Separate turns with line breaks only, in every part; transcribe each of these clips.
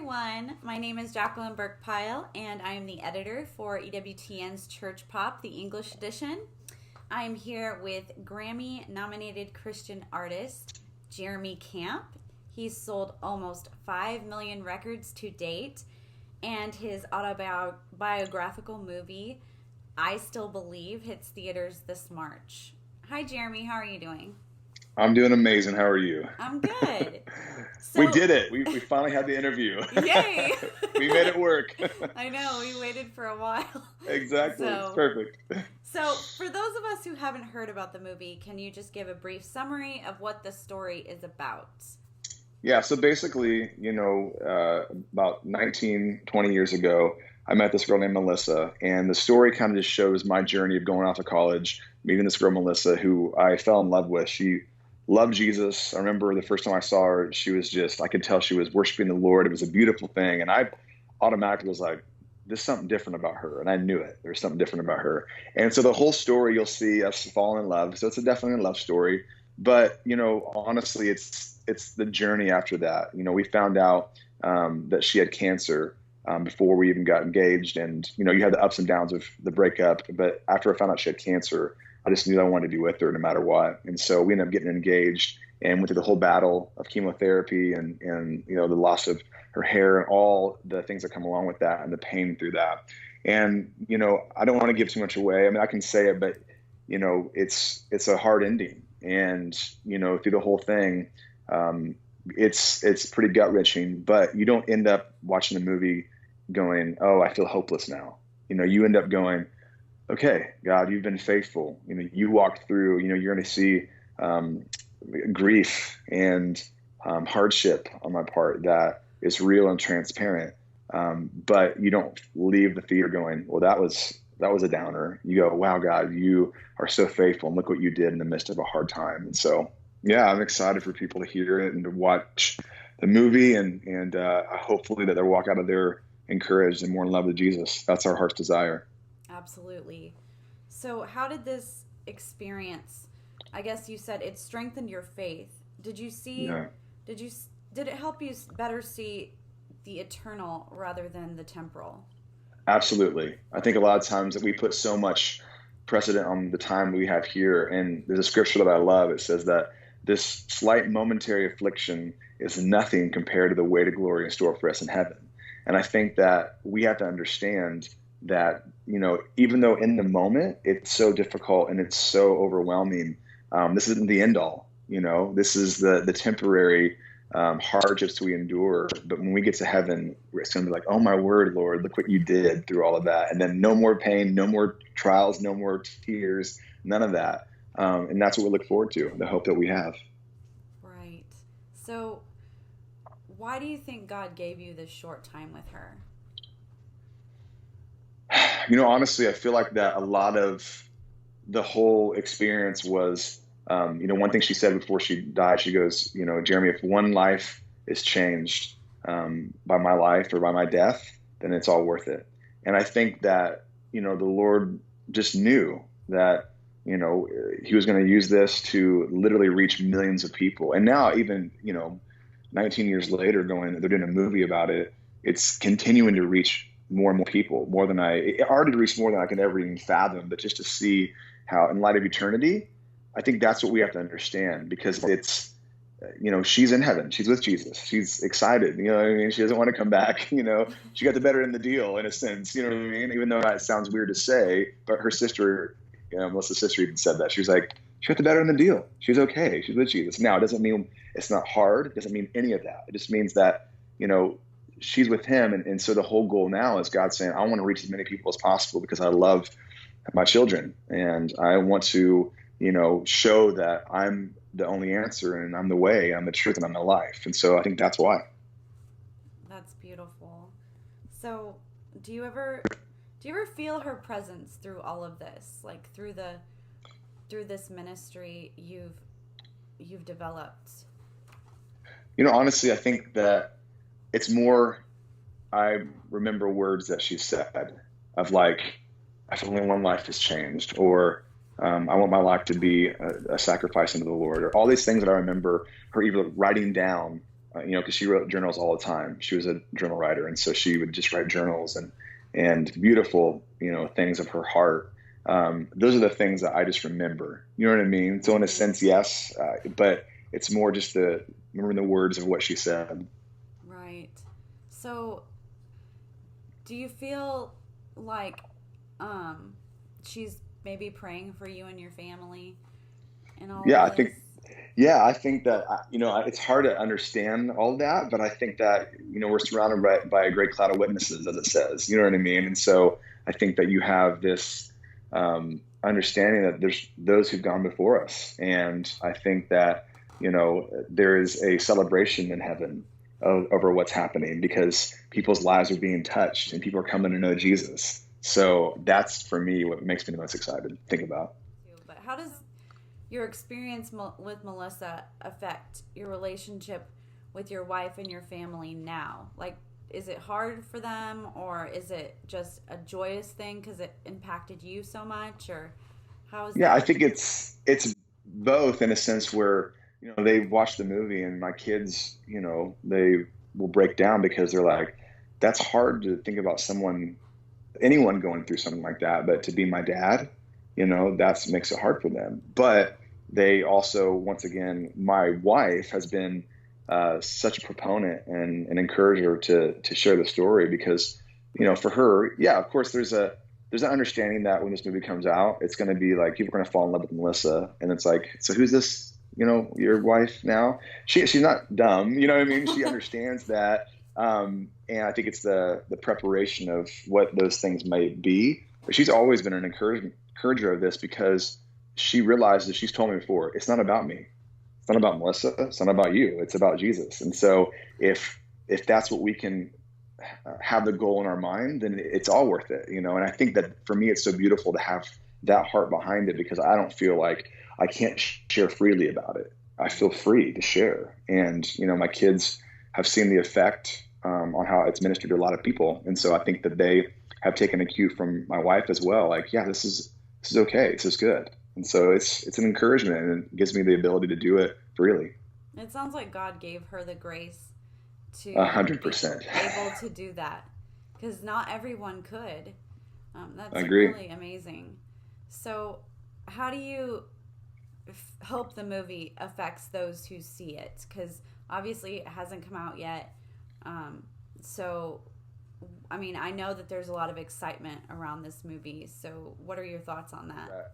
everyone. My name is Jacqueline Burkepile, and I am the editor for EWTN's ChurchPOP, the English edition. I am here with Grammy-nominated Christian artist Jeremy Camp. He's sold almost 5 million records to date, and his autobiographical movie, I Still Believe, hits theaters this March. Hi, Jeremy. How are you doing?
I'm doing amazing. How are you?
I'm good.
We did it. We finally had the interview.
Yay!
We made it work.
I know. We waited for a while.
Exactly. It's perfect.
So, for those of us who haven't heard about the movie, can you just give a brief summary of what the story is about?
Yeah. So basically, about 19, 20 years ago, I met this girl named Melissa, and the story kind of just shows my journey of going off to college, meeting this girl, Melissa, who I fell in love with. She loved Jesus. I remember the first time I saw her, I could tell she was worshiping the Lord. It was a beautiful thing. And I automatically was like, there's something different about her. And I knew it. There was something different about her. And so the whole story, you'll see us fall in love. So it's definitely a love story. But, honestly, it's the journey after that. We found out that she had cancer before we even got engaged. And, you had the ups and downs of the breakup. But after I found out she had cancer, I just knew I wanted to be with her no matter what. And so we ended up getting engaged and went through the whole battle of chemotherapy and the loss of her hair and all the things that come along with that and the pain through that. And, I don't want to give too much away. I mean, I can say it, but, it's a hard ending. And, through the whole thing, it's pretty gut-wrenching, but you don't end up watching the movie going, oh, I feel hopeless now. You end up going, okay, God, you've been faithful. You walked through, you're going to see grief and hardship on my part that is real and transparent. But you don't leave the theater going, well, that was a downer. You go, wow, God, you are so faithful, and look what you did in the midst of a hard time. And so, yeah, I'm excited for people to hear it and to watch the movie, and hopefully that they'll walk out of there encouraged and more in love with Jesus. That's our heart's desire.
Absolutely. So how did this experience, I guess you said it strengthened your faith. Did it help you better see the eternal rather than the temporal?
Absolutely. I think a lot of times that we put so much precedent on the time we have here. And there's a scripture that I love. It says that this slight momentary affliction is nothing compared to the weight of glory in store for us in heaven. And I think that we have to understand that, even though in the moment it's so difficult and it's so overwhelming, this isn't the end all. This is the temporary hardships we endure. But when we get to heaven, it's going to be like, oh, my word, Lord, look what you did through all of that. And then no more pain, no more trials, no more tears, none of that. And that's what we look forward to, the hope that we have.
Right. So why do you think God gave you this short time with her?
Honestly, I feel like that a lot of the whole experience was, one thing she said before she died, she goes, Jeremy, if one life is changed by my life or by my death, then it's all worth it. And I think that, the Lord just knew that, he was going to use this to literally reach millions of people. And now even, 19 years later they're doing a movie about it. It's continuing to reach more and more people, it already reached more than I could ever even fathom, but just to see how in light of eternity, I think that's what we have to understand, because it's, she's in heaven, she's with Jesus, she's excited, what I mean? She doesn't want to come back, she got the better end of the deal in a sense, what I mean? Even though that sounds weird to say, but her sister, Melissa's sister even said that. She was like, she got the better end of the deal. She's okay. She's with Jesus. Now, it doesn't mean it's not hard. It doesn't mean any of that. It just means that, she's with him. And so the whole goal now is God saying, I want to reach as many people as possible because I love my children. And I want to, show that I'm the only answer, and I'm the way, I'm the truth, and I'm the life. And so I think that's why.
That's beautiful. So do you ever feel her presence through all of this? Like through this ministry you've developed?
Honestly, I think that it's more, I remember words that she said of like, if only one life has changed, or I want my life to be a sacrifice unto the Lord, or all these things that I remember her either writing down because she wrote journals all the time. She was a journal writer, and so she would just write journals and beautiful, things of her heart. Those are the things that I just remember. You know what I mean? So in a sense, yes, but it's more just remembering the words of what she said.
Right. So, do you feel like she's maybe praying for you and your family and all
Yeah,
of this?
I think that, it's hard to understand all that, but I think that, we're surrounded by a great cloud of witnesses, as it says, you know what I mean? And so I think that you have this understanding that there's those who've gone before us. And I think that, there is a celebration in heaven over what's happening because people's lives are being touched and people are coming to know Jesus. So that's, for me, what makes me the most excited to think about.
But how does your experience with Melissa affect your relationship with your wife and your family now? Like, is it hard for them, or is it just a joyous thing because it impacted you so much, or how is that?
Yeah, I think it's both, in a sense where, they watch the movie and my kids, they will break down because they're like, that's hard to think about anyone going through something like that, but to be my dad, that makes it hard for them. But they also, once again, my wife has been such a proponent and an encourager to share the story because, for her, yeah, of course, there's an understanding that when this movie comes out, it's going to be like people are going to fall in love with Melissa, and it's like, so who's this? Your wife now? She's not dumb, you know what I mean? She understands that, and I think it's the preparation of what those things might be. But she's always been an encourager of this because she realizes, she's told me before, it's not about me. It's not about Melissa. It's not about you. It's about Jesus. And so if that's what we can have the goal in our mind, then it's all worth it, And I think that for me, it's so beautiful to have that heart behind it because I don't feel like I can't share freely about it. I feel free to share. And, my kids have seen the effect on how it's ministered to a lot of people. And so I think that they have taken a cue from my wife as well. Like, yeah, this is okay. This is good. And so it's an encouragement, and it gives me the ability to do it freely.
It sounds like God gave her the grace to
100%.
be able to do that because not everyone could. That's
I agree.
Really amazing. So how do you hope the movie affects those who see it? Because obviously it hasn't come out yet. So, I mean, I know that there's a lot of excitement around this movie. So what are your thoughts on that?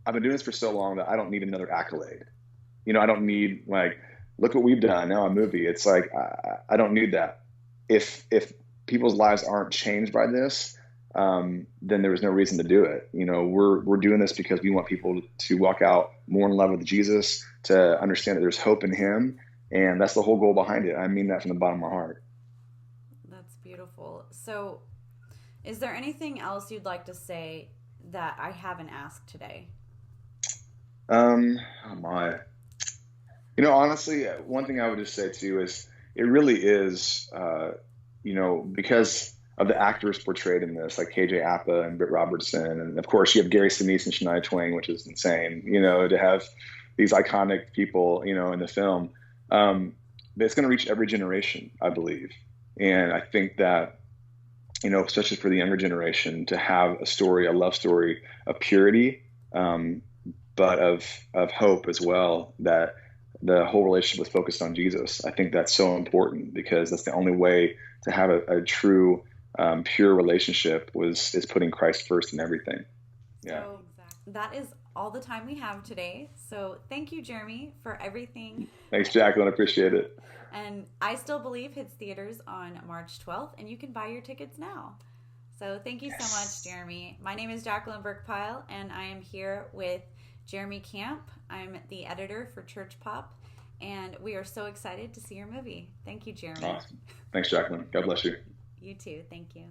I've been doing this for so long that I don't need another accolade. I don't need, like, look what we've done, now a movie. It's like, I don't need that. If people's lives aren't changed by this, then there was no reason to do it. We're doing this because we want people to walk out more in love with Jesus, to understand that there's hope in him. And that's the whole goal behind it. I mean that from the bottom of my heart.
That's beautiful. So is there anything else you'd like to say that I haven't asked today?
Oh my. Honestly, one thing I would just say too is it really is, because of the actors portrayed in this, like KJ Apa and Britt Robertson, and of course you have Gary Sinise and Shania Twain, which is insane, to have these iconic people, in the film. But it's going to reach every generation, I believe. And I think that, especially for the younger generation, to have a love story of purity, but of hope as well, that the whole relationship was focused on Jesus. I think that's so important because that's the only way to have a true, pure relationship is putting Christ first in everything. Yeah.
So that is all the time we have today. So thank you, Jeremy, for everything.
Thanks, Jacqueline. I appreciate it.
And I Still Believe hits theaters on March 12th, and you can buy your tickets now. So thank you so much, Jeremy. My name is Jacqueline Burkepile, and I am here with Jeremy Camp. I'm the editor for ChurchPOP, and we are so excited to see your movie. Thank you, Jeremy.
Awesome. Thanks, Jacqueline. God bless you.
You too. Thank you.